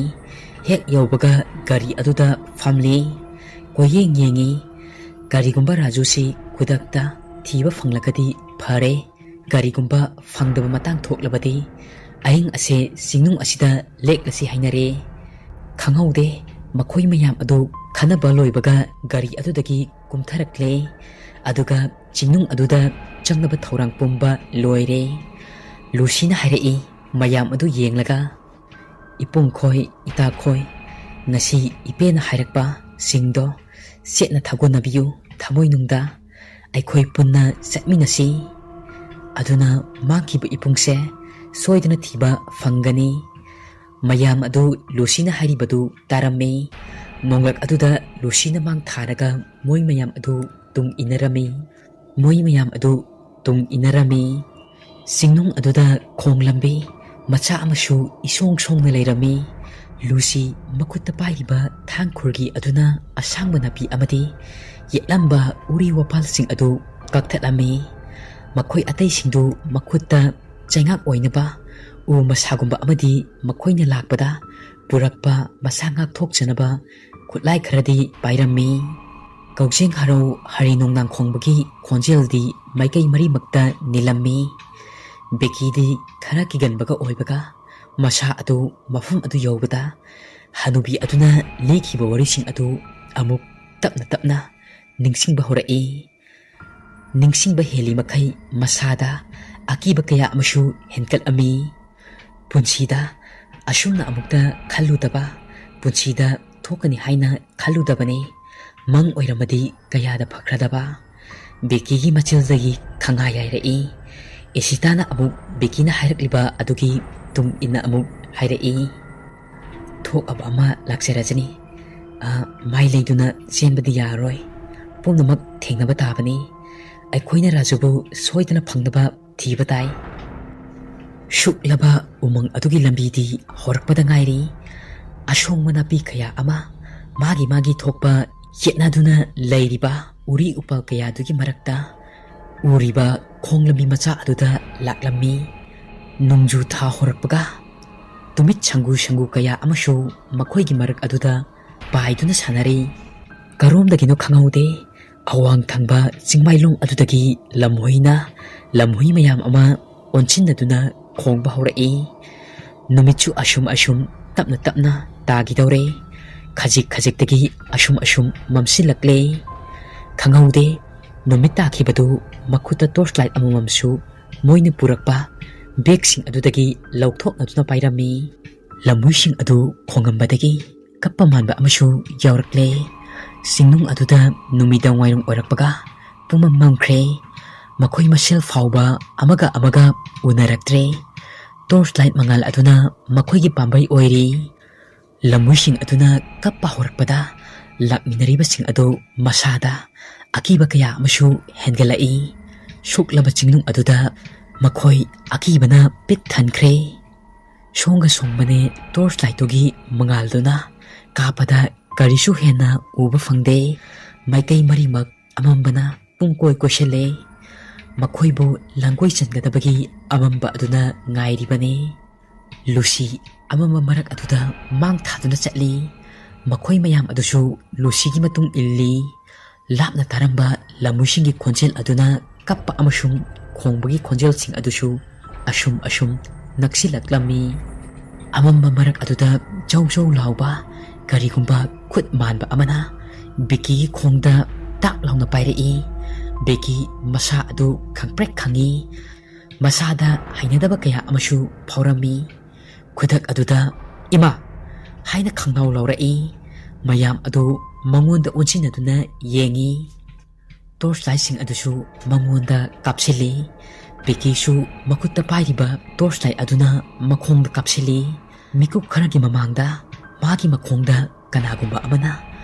hek yobaga gari aduda family koyeng yengi gari gumba raju si kudakta thiba fanglakadi phare gari gumba fangdaba matang thoklabadi aing ase singnung asida leklasi hainare khangaude makhoi mayam adu khanaba loibaga gari adudagi kumtharakle aduga chingnung aduda changnaba thorang pumba loire lusina hairei mayam adu yenglaga ipung khoi ita khoi ngasi ipena hairakpa singdo setna thagonabiyu thamoi nungda aikhoi punna satminasi aduna makiba ipungse soidana thiba fangani mayam adu lusina hairibadu tarame nonglak aduda lusina mang tharaga moi mayam adu tung inarami moi mayam adu tung inarami singnung aduda khonglambi macha amashu isong songna leirami lusi makutta paiba thangkhurgi aduna asangba napi amadi yetlamba uri wapal sing adu kakthalami makhoi atai singdu makutta chaingak oinaba u masagumba amadi makhoina lakpada purakpa masangak thokchanaba khutlai kharadi pairami kaujeng haro hari nongnang khongbagi khonjeldi maikai mari makta nilammi bekidi khara kiganbaga oibaga masa adu mafum adu yobada hanubi aduna lekhiba warising adu amuk tapna ningsingba horai ningsingba heli makai masada akiba kaya amashu henkal ami punsida ashumna amukta khalludaba punsida thokani haina khalludabane mang oiramadi kayada phakradaba bekigi machildagi khanga yairei esitana amuk bekina hairakliba adugi tum ina amuk hairei thok abama lakserajani mai leiduna senbadi yaroi pumnamak thengnaba tabani aikhoina rajubu soidana phangnaba thiba tai shuklaba umang adugi lambidi horakpada ngairi ashong manapi kaya ama magi thokpa yetnaduna leiriba uri upal kaya dugi marakta uriba khonglambi macha aduda laklammi nungju tha horakpaga tumit changu kaya amashu makhoigi marak aduda baiduna sanari karomdagino khangaude awang thangba chingmailong adudagi lamhoi mayam ama onchinaduna khongba horai numitchu ashum tapna tagidore khajik-khajikdagi ashum mamsilakle khangaude numit takhibadu makhuta torchlight amamamsu moina purakpa begsing adudagi lauthoknaduna pairami lamuising adu khongambadagi kappa manba amashu yaurakle singnung aduda numidang wairong orakpaga pumamamkhre makhoi masel fauba amaga unaraktre torchlight mangal aduna makhoigi pambai oiri lamuising aduna kappa horakpada lakminaribasing adu masada akiba kaya amashu hengalai ꯁꯨꯛꯂꯕ ꯆꯤꯡꯅꯨꯡ ꯑꯗꯨꯗ ꯃꯈꯣꯏ ꯑꯀꯤꯕꯅ ꯄꯤꯛ ꯊꯟꯈ꯭ꯔꯦ꯫ ꯁꯣꯡꯒ ꯁꯣꯡꯕꯅꯦ torch ꯂꯥꯏꯠꯇꯨꯒꯤ ꯃꯉꯥꯜꯗꯨꯅ ꯀꯥꯞꯄꯗ ꯀꯔꯤꯁꯨ ꯍꯦꯟꯅ ꯎꯕ ꯐꯪꯗꯦ꯫ ꯃꯥꯏꯀꯩ ꯃꯔꯤꯃꯛ ꯑꯃꯝꯕꯅ ꯄꯨꯡꯀꯣꯏ ꯀꯣꯏꯁꯤꯜꯂꯦ꯫ ꯃꯈꯣꯏꯕꯨ ꯂꯥꯡꯒꯣꯏ ꯆꯟꯒꯗꯕꯒꯤ ꯑꯃꯝꯕ ꯑꯗꯨꯅ ꯉꯥꯏꯔꯤꯕꯅꯤ꯫ ꯂꯨꯁꯤ ꯑꯃꯝꯕ ꯃꯔꯛ ꯑꯗꯨꯗ ꯃꯥꯡ ꯊꯥꯗꯨꯅ ꯆꯠꯂꯤ꯫ ꯃꯈꯣꯏ ꯃꯌꯥꯝ ꯑꯗꯨꯁꯨ ꯂꯨꯁꯤꯒꯤ ꯃꯇꯨꯡ ꯏꯜꯂꯤ꯫ ꯂꯥꯞꯅ ꯇꯥꯔꯝꯕ ꯂꯝꯍꯨꯏꯁꯤꯡꯒꯤ ꯈꯣꯟꯖꯦꯜ ꯑꯗꯨꯅ ꯀꯞꯄ ꯑꯃꯁꯨꯡ ꯈꯣꯡꯕꯒꯤ ꯈꯣꯟꯖꯦꯜꯁꯤꯡ ꯑꯗꯨꯁꯨ ꯑꯁꯨꯝ ꯅꯛꯁꯤꯜꯂꯛꯂꯝꯃꯤ꯫ ꯑꯃꯝꯕ ꯃꯔꯛ ꯑꯗꯨꯗ ꯖꯧ ꯖꯧ ꯂꯥꯎꯕ ꯀꯔꯤꯒꯨꯝꯕ ꯈꯨꯠ ꯃꯥꯟꯕ ꯑꯃꯅ ꯕꯤꯀꯤꯒꯤ ꯈꯣꯡꯗ ꯇꯥꯛ ꯂꯥꯎꯅ ꯄꯥꯏꯔꯛꯏ꯫ ꯕꯤꯀꯤ ꯃꯁꯥ ꯑꯗꯨ ꯈꯪꯄ꯭ꯔꯦꯛ ꯈꯪꯏ꯫ ꯃꯁꯥꯗ ꯍꯩꯅꯗꯕ ꯀꯌꯥ ꯑꯃꯁꯨ ꯐꯥꯎꯔꯝꯃꯤ꯫ ꯈꯨꯗꯛ ꯑꯗꯨꯗ "ꯏꯃꯥ!" ꯍꯥꯏꯅ ꯈꯪꯂꯥꯎ ꯂꯥꯎꯔꯛꯏ꯫ ꯃꯌꯥꯝ ꯑꯗꯨ ꯃꯉꯣꯟꯗ ꯑꯣꯟꯁꯤꯟꯅꯗꯨꯅ ꯌꯦꯡꯏ꯫ ꯇꯣꯔꯆ ꯂꯥꯏꯠꯁꯤꯡ ꯑꯗꯨꯁꯨ ꯃꯉꯣꯟꯗ ꯀꯥꯞꯁꯤꯜꯂꯤ꯫ ꯕꯤꯀꯤꯁꯨ ꯃꯈꯨꯠꯇ ꯄꯥꯏꯔꯤꯕ ꯇꯣꯔꯆ ꯂꯥꯏꯠ ꯑꯗꯨꯅ ꯃꯈꯣꯡꯗ ꯀꯥꯞꯁꯤꯜꯂꯤ꯫ ꯃꯤꯀꯨꯞ ꯈꯔꯒꯤ ꯃꯃꯥꯡꯗ ꯃꯥꯒꯤ ꯃꯈꯣꯡꯗ ꯀꯅꯥꯒꯨꯝꯕ ꯑꯃꯅ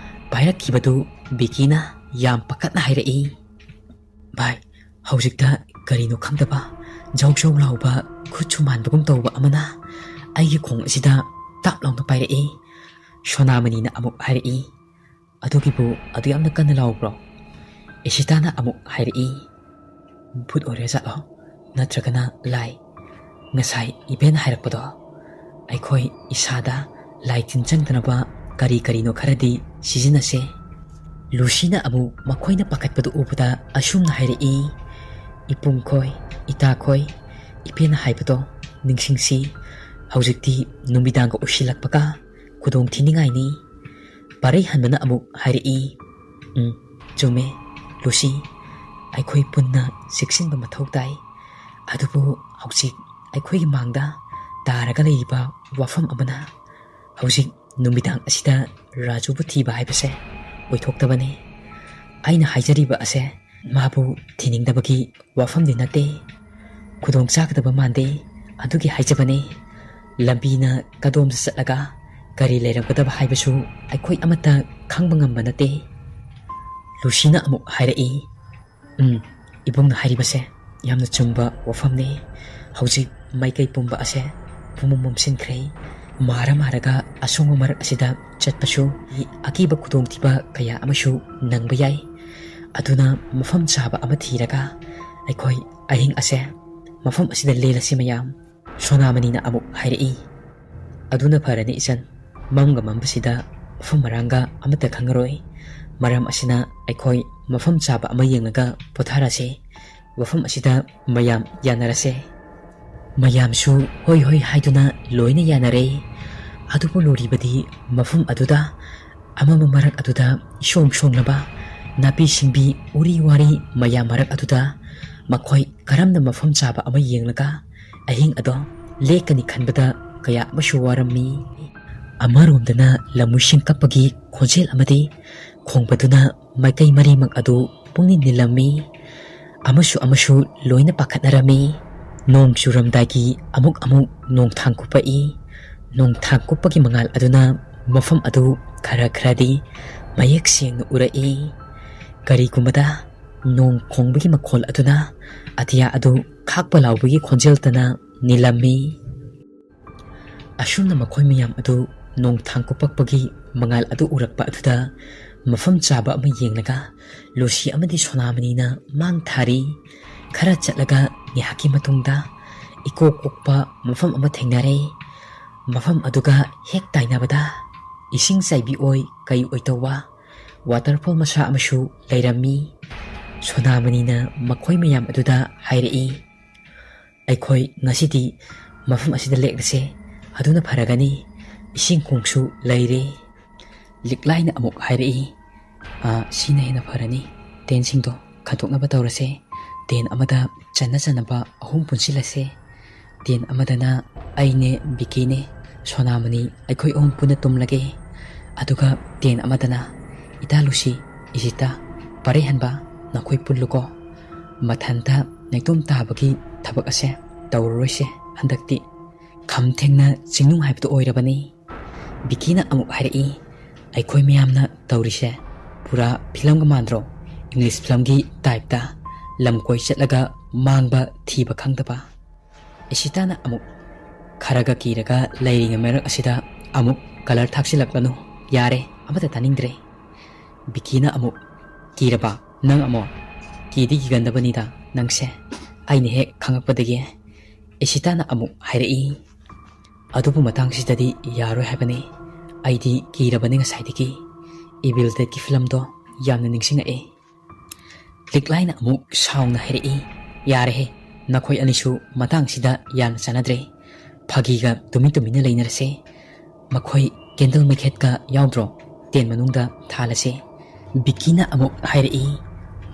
ꯄꯥꯏꯔꯛꯈꯤꯕꯗꯨ ꯕꯤꯀꯤꯅ ꯌꯥꯝ ꯄꯥꯈꯠꯅ ꯍꯥꯏꯔꯛꯏ꯫ "ꯚꯥꯏ, ꯍꯧꯖꯤꯛꯇ ꯀꯔꯤꯅꯣ ꯈꯪꯗꯕ ꯖꯧ ꯖꯧ ꯂꯥꯎꯕ ꯈꯨꯠꯁꯨ ꯃꯥꯟꯕꯒꯨꯝ ꯇꯧꯕ ꯑꯃꯅ ꯑꯩꯒꯤ ꯈꯣꯡ ꯑꯁꯤꯗ ꯇꯥꯞ ꯂꯥꯎꯅ ꯄꯥꯏꯔꯛꯏ." ꯁꯣꯅꯥꯃꯅꯤꯅ ꯑꯃꯨꯛ ꯍꯥꯏꯔꯛꯏ꯫ "ꯑꯗꯨꯒꯤꯕꯨ ꯑꯗꯨ ꯌꯥꯝꯅ ꯀꯟꯅ ꯂꯥꯎꯕ꯭ꯔꯣ?" ꯏꯁꯤꯇꯥꯅ ꯑꯃꯨꯛ ꯍꯥꯏꯔꯛꯏ꯫ "ꯚꯨꯠ ꯑꯣꯏꯔꯖꯥꯠꯂꯣ ꯅꯠꯇ꯭ꯔꯒꯅ ꯂꯥꯏ? ꯉꯁꯥꯏ ꯏꯕꯦꯟ ꯍꯥꯏꯔꯛꯄꯗꯣ ꯑꯩꯈꯣꯏ ꯏꯁꯥꯗ ꯂꯥꯏ ꯇꯤꯟ ꯆꯪꯗꯅꯕ ꯀꯔꯤ ꯀꯔꯤꯅꯣ ꯈꯔꯗꯤ ꯁꯤꯖꯤꯟꯅꯁꯦ." ꯂꯨꯁꯤꯅ ꯑꯃꯨꯛ ꯃꯈꯣꯏꯅ ꯄꯥꯈꯠꯄꯗꯨ ꯎꯕꯗ ꯑꯁꯨꯝꯅ ꯍꯥꯏꯔꯛꯏ꯫ "ꯏꯄꯨꯡꯈꯣꯏ, ꯏꯇꯥꯈꯣꯏ, ꯏꯕꯦꯟꯅ ꯍꯥꯏꯕꯗꯣ ꯅꯤꯡꯁꯤꯡꯁꯤ꯫ ꯍꯧꯖꯤꯛꯇꯤ ꯅꯨꯃꯤꯗꯥꯡꯒ ꯑꯣꯏꯁꯤꯜꯂꯛꯄꯒ ꯈꯨꯗꯣꯡ ꯊꯤꯅꯤꯡꯉꯥꯏꯅꯤ." ꯄꯥꯔꯩꯍꯟꯕꯅ ꯑꯃꯨꯛ ꯍꯥꯏꯔꯛꯏ꯫ "ꯆꯨꯝꯃꯦ ꯂꯨꯁꯤ, ꯑꯩꯈꯣꯏ ꯄꯨꯟꯅ ꯆꯦꯛꯁꯤꯟꯕ ꯃꯊꯧ ꯇꯥꯏ꯫ ꯑꯗꯨꯕꯨ ꯍꯧꯖꯤꯛ ꯑꯩꯈꯣꯏꯒꯤ ꯃꯥꯡꯗ ꯇꯥꯔꯒ ꯂꯩꯔꯤꯕ ꯋꯥꯐꯝ ꯑꯃꯅ ꯍꯧꯖꯤꯛ ꯅꯨꯃꯤꯗꯥꯡ ꯑꯁꯤꯗ ꯔꯥꯖꯨꯕꯨ ꯊꯤꯕ ꯍꯥꯏꯕꯁꯦ ꯑꯣꯏꯊꯣꯛꯇꯕꯅꯤ꯫ ꯑꯩꯅ ꯍꯥꯏꯖꯔꯤꯕ ꯑꯁꯦ ꯃꯥꯕꯨ ꯊꯤꯅꯤꯡꯗꯕꯒꯤ ꯋꯥꯐꯝꯗꯤ ꯅꯠꯇꯦ꯫ ꯈꯨꯗꯣꯡ ꯆꯥꯒꯗꯕ ꯃꯥꯟꯗꯦ ꯑꯗꯨꯒꯤ ꯍꯥꯏꯖꯕꯅꯤ꯫ ꯂꯝꯕꯤꯅ ꯀꯗꯣꯝꯗ ꯆꯠꯂꯒ ꯀꯔꯤ ꯂꯩꯔꯝꯒꯗꯕ ꯍꯥꯏꯕꯁꯨ ꯑꯩꯈꯣꯏ ꯑꯃꯠꯇ ꯈꯪꯕ ꯉꯝꯕ ꯅꯠꯇꯦ." ꯂꯨꯁꯤꯅ ꯑꯃꯨꯛ ꯍꯥꯏꯔꯛꯏ꯫ "ꯏꯕꯨꯡꯅ ꯍꯥꯏꯔꯤꯕꯁꯦ ꯌꯥꯝꯅ ꯆꯨꯝꯕ ꯋꯥꯐꯝꯅꯤ꯫ ꯍꯧꯖꯤꯛ ꯃꯥꯏꯀꯩ ꯄꯨꯝꯕ ꯑꯁꯦ ꯄꯨꯝꯃꯝ ꯃꯝꯁꯤꯟꯈ꯭ꯔꯦ꯫ ꯃꯥꯔꯒ ꯑꯁꯣꯡꯕ ꯃꯔꯛ ꯑꯁꯤꯗ ꯆꯠꯄꯁꯨ ꯑꯀꯤꯕ ꯈꯨꯗꯣꯡꯊꯤꯕ ꯀꯌꯥ ꯑꯃꯁꯨ ꯅꯪꯕ ꯌꯥꯏ꯫ ꯑꯗꯨꯅ ꯃꯐꯝ ꯆꯥꯕ ꯑꯃ ꯊꯤꯔꯒ ꯑꯩꯈꯣꯏ ꯑꯍꯤꯡ ꯑꯁꯦ ꯃꯐꯝ ꯑꯁꯤꯗ ꯂꯦꯜꯂꯁꯤ ꯃꯌꯥꯝ." ꯁꯣꯅꯥꯃꯅꯤꯅ ꯑꯃꯨꯛ ꯍꯥꯏꯔꯛꯏ꯫ "ꯑꯗꯨꯅ ꯐꯔꯅꯤ ꯏꯆꯟ꯫ ꯃꯝꯒ ꯃꯝꯕꯁꯤꯗ ꯃꯐꯝ ꯃꯔꯥꯡꯒ ꯑꯃꯠꯇ ꯈꯪꯉꯔꯣꯏ꯫ ꯃꯔꯝ ꯑꯁꯤꯅ ꯑꯩꯈꯣꯏ ꯃꯐꯝ ꯆꯥꯕ ꯑꯃ ꯌꯦꯡꯂꯒ ꯄꯣꯊꯥꯔꯁꯤ꯫ ꯋꯥꯐꯝ ꯑꯁꯤꯗ ꯃꯌꯥꯝ ꯌꯥꯅꯔꯁꯦ." ꯃꯌꯥꯝꯁꯨ ꯍꯣꯏ ꯍꯣꯏ ꯍꯥꯏꯗꯨꯅ ꯂꯣꯏꯅ ꯌꯥꯅꯔꯦ꯫ ꯑꯗꯨꯕꯨ ꯂꯨꯔꯤꯕꯗꯤ ꯃꯐꯝ ꯑꯗꯨꯗ ꯑꯃꯝꯕ ꯃꯔꯛ ꯑꯗꯨꯗ ꯏꯁꯣꯡ ꯁꯣꯡꯂꯕ ꯅꯥꯄꯤ ꯁꯤꯡꯕꯤ ꯎꯔꯤ ꯋꯥꯔꯤ ꯃꯌꯥꯝ ꯃꯔꯛ ꯑꯗꯨꯗ ꯃꯈꯣꯏ ꯀꯔꯝꯅ ꯃꯐꯝ ꯆꯥꯕ ꯑꯃ ꯌꯦꯡꯂꯒ ꯑꯍꯤꯡ ꯑꯗꯣ ꯂꯦꯛꯀꯅꯤ ꯈꯟꯕꯗ ꯀꯌꯥ ꯑꯃꯁꯨ ꯋꯥꯔꯝꯃꯤ꯫ ꯑꯃꯔꯣꯝꯗꯅ ꯂꯝꯍꯨꯏꯁꯤꯡ ꯀꯞꯄꯒꯤ ꯈꯣꯟꯖꯦꯜ ꯑꯃꯗꯤ ꯈꯣꯡꯕꯗꯨꯅ ꯃꯥꯏꯀꯩ ꯃꯔꯤꯃꯛ ꯑꯗꯨ ꯄꯨꯡꯅꯤꯡ ꯅꯤꯜꯂꯝꯃꯤ꯫ ꯑꯃꯁꯨ ꯂꯣꯏꯅ ꯄꯥꯈꯠꯅꯔꯝꯃꯤ꯫ ꯅꯣꯡ ꯆꯨꯔꯝꯗꯥꯏꯒꯤ ꯑꯃꯨꯛ ꯅꯣꯡꯊꯥꯡ ꯀꯨꯞꯄꯛꯏ꯫ ꯅꯣꯡꯊꯥꯡ ꯀꯨꯞꯄꯒꯤ ꯃꯉꯥꯜ ꯑꯗꯨꯅ ꯃꯐꯝ ꯑꯗꯨ ꯈꯔꯗꯤ ꯃꯌꯦꯛ ꯁꯦꯡꯅ ꯎꯔꯛꯏ꯫ ꯀꯔꯤꯒꯨꯝꯕꯗ ꯅꯣꯡ ꯈꯣꯡꯕꯒꯤ ꯃꯈꯣꯜ ꯑꯗꯨꯅ ꯑꯇꯤꯌꯥ ꯑꯗꯨ ꯈꯥꯛꯄ ꯂꯥꯎꯕꯒꯤ ꯈꯣꯟꯖꯦꯜꯇꯅ ꯅꯤꯜꯂꯝꯃꯤ꯫ ꯑꯁꯨꯝꯅ ꯃꯈꯣꯏ ꯃꯌꯥꯝ ꯑꯗꯨ ꯅꯣꯡꯊꯥꯡ ꯀꯨꯞꯄꯛꯄꯒꯤ ꯃꯉꯥꯜ ꯑꯗꯨ ꯎꯔꯛꯄ ꯑꯗꯨꯗ ꯃꯐꯝ ꯆꯥꯕ ꯑꯃ ꯌꯦꯡꯂꯒ ꯂꯨꯁꯤ ꯑꯃꯗꯤ ꯁꯣꯅꯥꯃꯅꯤꯅ ꯃꯥꯡ ꯊꯥꯔꯤ꯫ ꯈꯔ ꯆꯠꯂꯒ ꯉꯥꯏꯍꯥꯛꯀꯤ ꯃꯇꯨꯡꯗ ꯏꯀꯣꯛ ꯀꯣꯛꯄ ꯃꯐꯝ ꯑꯃ ꯊꯦꯡꯅꯔꯦ꯫ ꯃꯐꯝ ꯑꯗꯨꯒ ꯍꯦꯛ ꯇꯥꯏꯅꯕꯗ ꯏꯁꯤꯡ ꯆꯥꯏꯕꯤ ꯑꯣꯏ ꯀꯩ ꯑꯣꯏ ꯇꯧꯕ ꯋꯥꯇꯔꯐꯣꯜ ꯃꯆꯥ ꯑꯃꯁꯨ ꯂꯩꯔꯝꯃꯤ꯫ ꯁꯣꯅꯥꯃꯅꯤꯅ ꯃꯈꯣꯏ ꯃꯌꯥꯝ ꯑꯗꯨꯗ ꯍꯥꯏꯔꯛꯏ꯫ "ꯑꯩꯈꯣꯏ ꯉꯁꯤꯗꯤ ꯃꯐꯝ ꯑꯁꯤꯗ ꯂꯦꯛꯂꯁꯦ꯫ ꯑꯗꯨꯅ ꯐꯔꯒꯅꯤ꯫ ꯏꯁꯤꯡ ꯈꯣꯡꯁꯨ ꯂꯩꯔꯦ." ꯂꯤꯛꯂꯥꯏꯅ ꯑꯃꯨꯛ ꯍꯥꯏꯔꯛꯏ꯫ "ꯁꯤꯅ ꯍꯦꯟꯅ ꯐꯔꯅꯤ꯫ ꯇꯦꯟꯁꯤꯡꯗꯣ ꯈꯟꯗꯣꯛꯅꯕ ꯇꯧꯔꯁꯦ꯫ ꯇꯦꯟ ꯑꯃꯗ ꯆꯟꯅꯕ 3 ꯄꯨꯟꯁꯤꯜꯂꯁꯦ꯫ ꯇꯦꯟ ꯑꯃꯗꯅ ꯑꯩꯅꯦ, ꯕꯤꯀꯤꯅꯦ, ꯁꯣꯅꯥꯃꯅꯤ ꯑꯩꯈꯣꯏ 3 ꯄꯨꯟꯅ ꯇꯨꯝꯂꯒꯦ꯫ ꯑꯗꯨꯒ ꯇꯦꯟ ꯑꯃꯗꯅ ꯏꯇꯥ ꯂꯨꯁꯤ, ꯏꯁꯤꯇꯥ, ꯄꯥꯔꯩꯍꯟꯕ ꯅꯈꯣꯏ ꯄꯨꯜꯂꯨꯀꯣ꯫ ꯃꯊꯟꯇ ꯅꯥꯏꯇꯣꯝ ꯇꯥꯕꯒꯤ ꯊꯕꯛ ꯑꯁꯦ ꯇꯧꯔꯔꯣꯏꯁꯦ ꯍꯟꯗꯛꯇꯤ꯫ ꯈꯝ ꯊꯦꯡꯅ ꯆꯤꯡꯅꯨꯡ ꯍꯥꯏꯕꯗꯨ ꯑꯣꯏꯔꯕꯅꯤ." ꯕꯤꯀꯤꯅ ꯑꯃꯨꯛ ꯍꯥꯏꯔꯛꯏ꯫ "ꯑꯩꯈꯣꯏ ꯃꯌꯥꯝꯅ ꯇꯧꯔꯤꯁꯦ ꯄꯨꯔꯥ ꯐꯤꯂꯝꯒ ꯃꯥꯟꯗ꯭ꯔꯣ? ꯏꯪꯂꯤꯁ ꯐꯤꯂꯝꯒꯤ ꯇꯥꯏꯞꯇ꯫ lamkoi chatlaga mangba thiba khangdaba Ishitana amuk kharaga kiraga lairinga merak asida amuk color thaksilakbanu yare amata taningdre Bikina amuk kiraba nang amo kidi gigandabani da nangse aine hek khangakpadagi Ishitana amuk hairei adubu matangsidadi yaroi habani aidi kirabani ngasaidagi Evil Dead ki film do yamna ningsingae Liklaina amuk saungna hairei yare he nakhoi anishu matangsida yan sanadre phagiga tumina leinarase makhoi candle makhet ka yaudro ten manungda thalase Bikina amuk hairei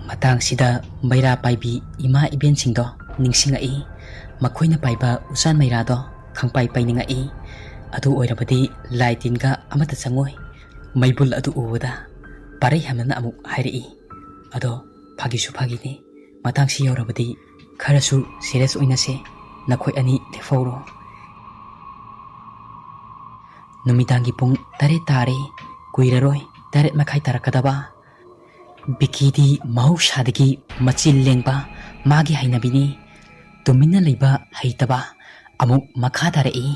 matangsida maira paibi ima iben singdo ningsingai makhoina paiba usan maira do khangpai painingai adu oirabadi lightin ka amata changoi maibul adu uwada parai hamana amuk hairei ado phagisu phagini matangsi yaurabadi kharasu serious oinase nakhoi ani theforo numidangi pung tare tare kuiraroi tare makhai tarakadaba Bikidi mau shadagi machil lengba magi hainabini tumina leiba haitaba amuk makha tarei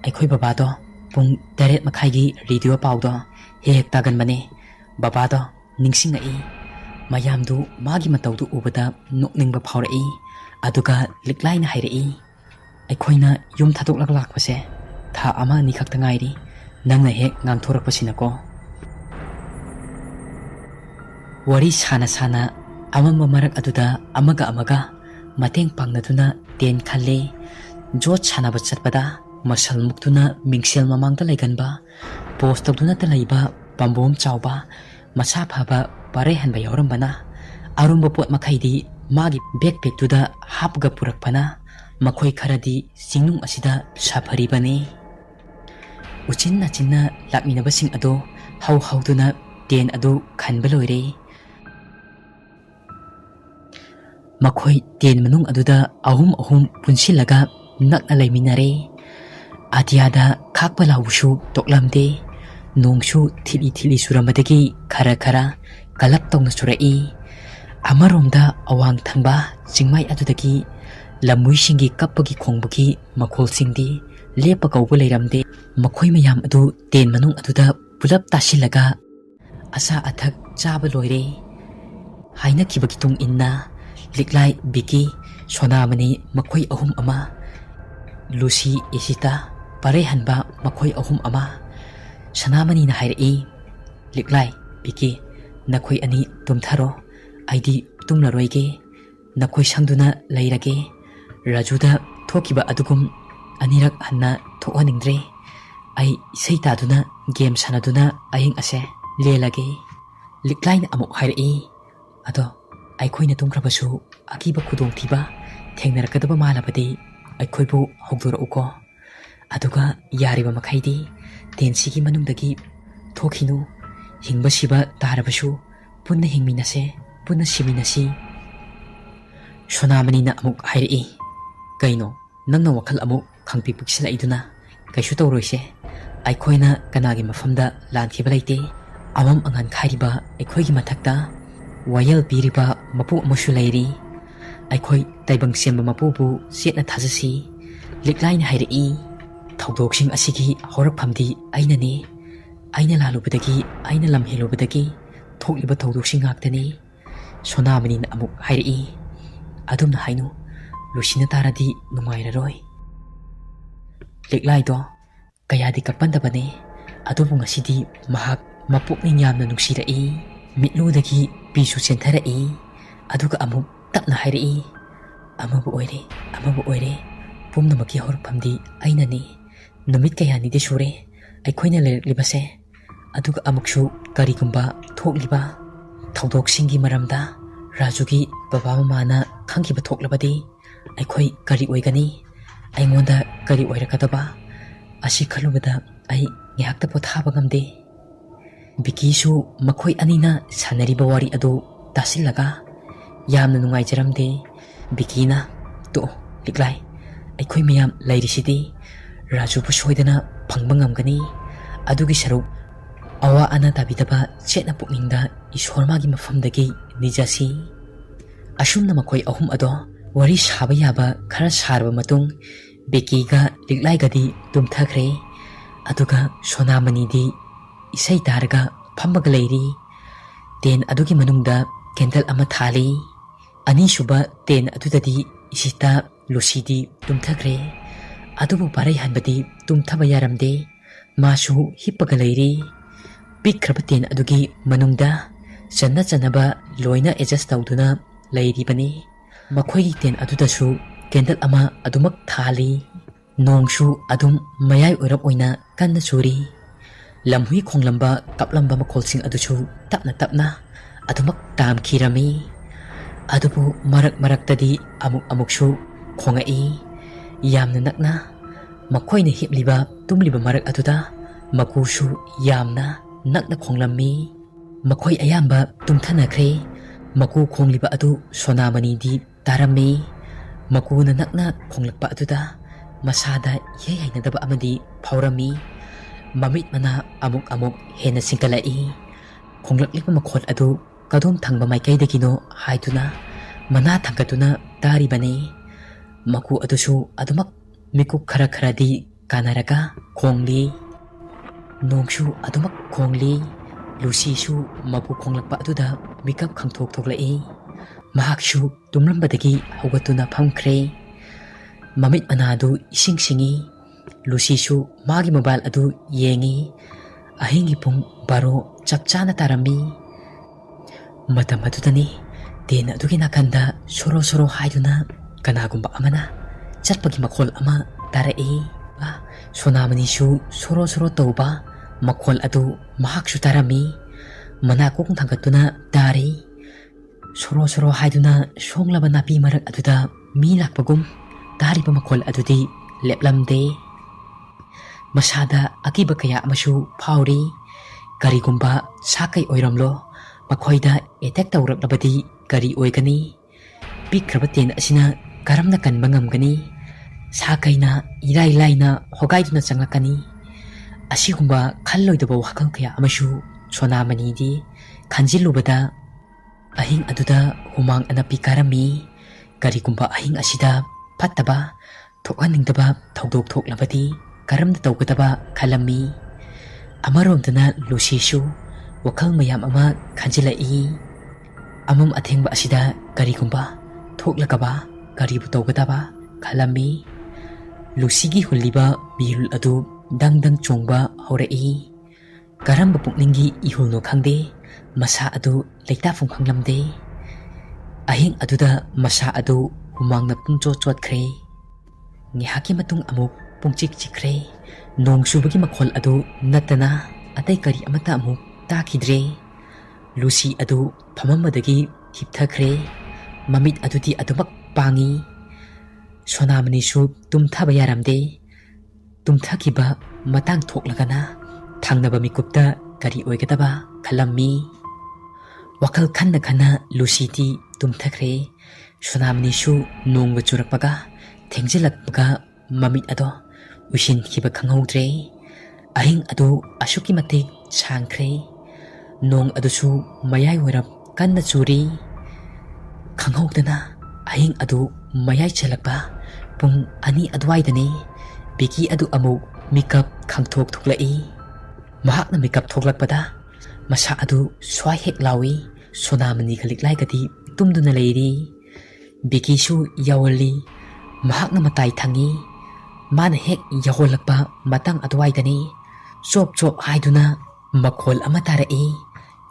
aikhoi baba do pung tare makhai gi radio pawdo hek tagan bane baba do ningsingai mayamdu magi matawdu ubada nokningba phawrei aduga liklaina hairei aikhoina yum thadok lakpase tha ama ni khakta ngairi nangna hek ngangthorakpasinako Wari sana sana amamba marak aduda amaga mateng pangnaduna ten khalle jot sanaba chatpada masal muktuna mingsel mamangta laiganba post tawduna ta laiba pambom chawba masa phaba pare hanba yaurambana arumba pot makhaidi magi backpack tuda hapga purakpana makhoi kharadi singnung asida safari bane uchinna chinna lakminaba sing ado hauduna ten ado khanba loire makhoi ten manung aduda ahum punsilaga nakna laiminare atiada khakpa lawshu toklamde nongsu thili suramadagi khara kalak tongna surai amaromda awang thangba chingmai adudagi lamui singi kappagi khongbagi makhol singdi lepa kawba leiramde makhoi mayam adu ten manung aduda pulap tasilaga asa athak chaba loire haina kibagi tung inna Liklai Biki Sonamani makhoi ahum ama Lucy Isita parehanba makhoi ahum ama Sanamani na hairei Liklai Biki nakhoi ani tumtharo aidi tumlaroige nakhoi sangduna leirage Rajuda thokiba adugum anirak hanna thohaningdre ai seitaduna game sanaduna ayeng ase lelage Liklai na amuk hairei ado aikhoina tungkrabasu akiba khudong thiba thengnarakadaba malabadi aikhoibu hogdorauko aduga yariba makhaidi tensigi manungdagi thokhinu hingba siba tarabasu punna hingminase punna siminasi Sonamani na amuk hairei kaino nangna wakhal amuk khangpi puksila iduna kaisu tawroise aikhoina kanagi mafamda lankhiba laite amam angan khairiba aikhoigi mathakta Wayal piriba mapu amusu lairi aikhoi taibang semba mapu bu setna thajasi liklaina hairei thawdoksing asigi horakphamdi aina lalubadagi aina lamhelubadagi thokliba thawdoksing ngaktani Sonamani na amuk hairei adumna hainu lusina taradi nungairaroi liklai do kayadi kapandabane adubu ngasidi mahak mapukning yamna nungsirei mitludagi pisu sentarei aduga amuk tapna hairei amabu oire pumnamaki horpamdi ainani numit kayani de sure aikhoina lerlibase aduga amuksu karigumba thokliba thawdoksingi maramda Rajugi baba mamana khangkiba thoklabadi aikhoi kari oigani aingonda kari oirakadaba asi khalubada ai ngihakta pothaba ngamde Bikisu makhoi anina sanariba wari adu tasilaga yamna nungaijaramde Bikina to liklai aikhoi mayam lairisidi Raju bu soidana phangba ngamgani adugi saruk awa ana tabidaba chetna pukningda ishormagi mafamdagi nijasi Asumna makhoi ahum ado wari saba yaba khara sarba matung Becky ga liklai gadi tumthakre aduga Sonamani di isai targa phambaga leiri ten adugi manungda candle ama thali ani suba ten adudadi isita Lucy di tumthakre adubu parai hanbadi tumthaba yaramde masu hippaga leiri pikhraba ten adugi manungda chanaba loina adjust tawduna leiri bani makhoi ten adudasu candle ama adumak thali nongsu adum mayai oirap oina kanna churi lamhui khonglamba kaplamba makholsing adusu tapna adumak tam khirami adubu marak tadi amuksu khongai yamna nakna makhoina hipliba tumliba marak aduda makusu yamna nakna khonglammi makhoi ayamba tumthanakhre maku khongliba adu Sonamani di tarami makuna nakna khonglakpa aduda masada hainadaba amadi phawrami mamit mana amuk hena singkalai khonglakliba makhol adu kadom thangba maikaidagino haiduna mana thangkatuna taribane maku adusu adumak miku khara di kanaraga khongli nongsu adumak khongli Lucy su mapu khonglakpa aduda mikap khangthok thoklai mahaksu tumlambadagi hawgatuna phamkhre mamit anadu ising singi Lucy su magi mobile adu yengi ahingi pung baro chapchana tarami matam adudani ten adugi nakanda soro haiduna kanagumba amana chatpagi makhol ama tarai Sonamani su soro tauba makhol adu mahaksu tarami manakong thangkatuna tari soro haiduna songlaba napi marak aduda mi lakpagum tariba makhol adudi leplamde masada akiba kaya amasu phawri karigumba sakai oiramlo makhoida attack tawraklabadi kari oigani pikraba ten asina karamna kanba ngamgani sakaina irai laina hogaiduna changlakani asigumba khalloidaba wakhal kaya amasu Sonamani di khanjilubada ahing aduda humang anapi karami karigumba ahing asida pattaba thokhaningdaba thawdok thoklabadi karamda tawgadaba khalami amaromdana Lucy su wakhal mayam ama khanjilai amam athengba asida karigumba thoklakaba karibu tawgadaba khalami Lucy gi hulliba birul adu dang chongba horai karamba pukningi ihulno khangde masa adu leitafum khanglamde ahing aduda masa adu humangna pungcho chotkhre ngihaki matung amuk pungchik chikre nong subagi makhol adu natana atai kari amata amuk takhidre Lucy adu phamamadagi hipthakre mamit adudi adumak pangi Sonamani su tumthaba yaramde tumthakiba matang thoklagana thangnaba mikupta kari oigadaba khalami wakal khanna Lucy ti tumthakre Sonamani su nongba churakpaga thengjilakpaga mamit ado usin khiba khanghaudre ahing adu asuki matik sangkhre nong adusu mayai warap kanna churi khanghaudana ahing adu mayai chalakpa pung ani adwaidani Becky adu amu mikap khangthok thoklai mahakna mikap thoklakpada masa adu swai hek lawi Sonamani khaliklai gadi tumduna leiri Becky su yawali mahakna matai thangi mana hek yawolakpa matang adwaidani chop haiduna makhol ama tarai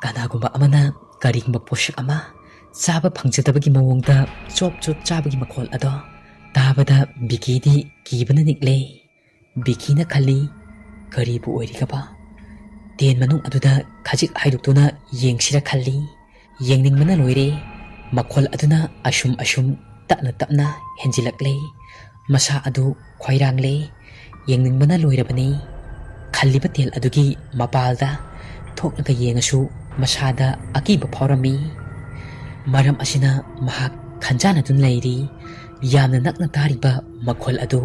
kanagumba amana karingba poshak ama chaba phangjatabagi mawongda chop chabagi makhol ado tabada Becky di kibana nikle Becky na khali karibu oirigaba ten manung aduda khajik haiduktuna yengsira khalli yengningmana loire makhol aduna asum tapna henjilakle masa adu khwairangle yengningmana loirabani khalliba tel adugi mapalda thoknaga yengasu masada akiba phawrami maram asina mahak khanjana dun leiri yamna nakna tariba makhol adu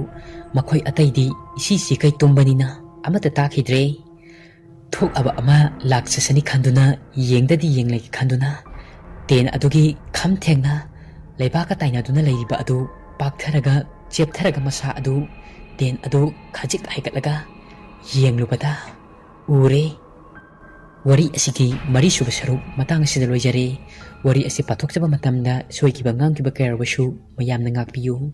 makhoi ataidi isi kai tombanina amata takhidre thok aba ama laksasani khanduna yengdadi yenglai khanduna ten adugi kham thengna Leibaka tainaduna leiriba adu paktharaga cheptharaga masa adu ten adu khajik haikatlaga yenglubada ure. Wari asigi mari suba saruk matang asida loijare. Wari asi pathokjaba matamda soikiba ngangkiba kayarbasu mayamna ngakpiyu.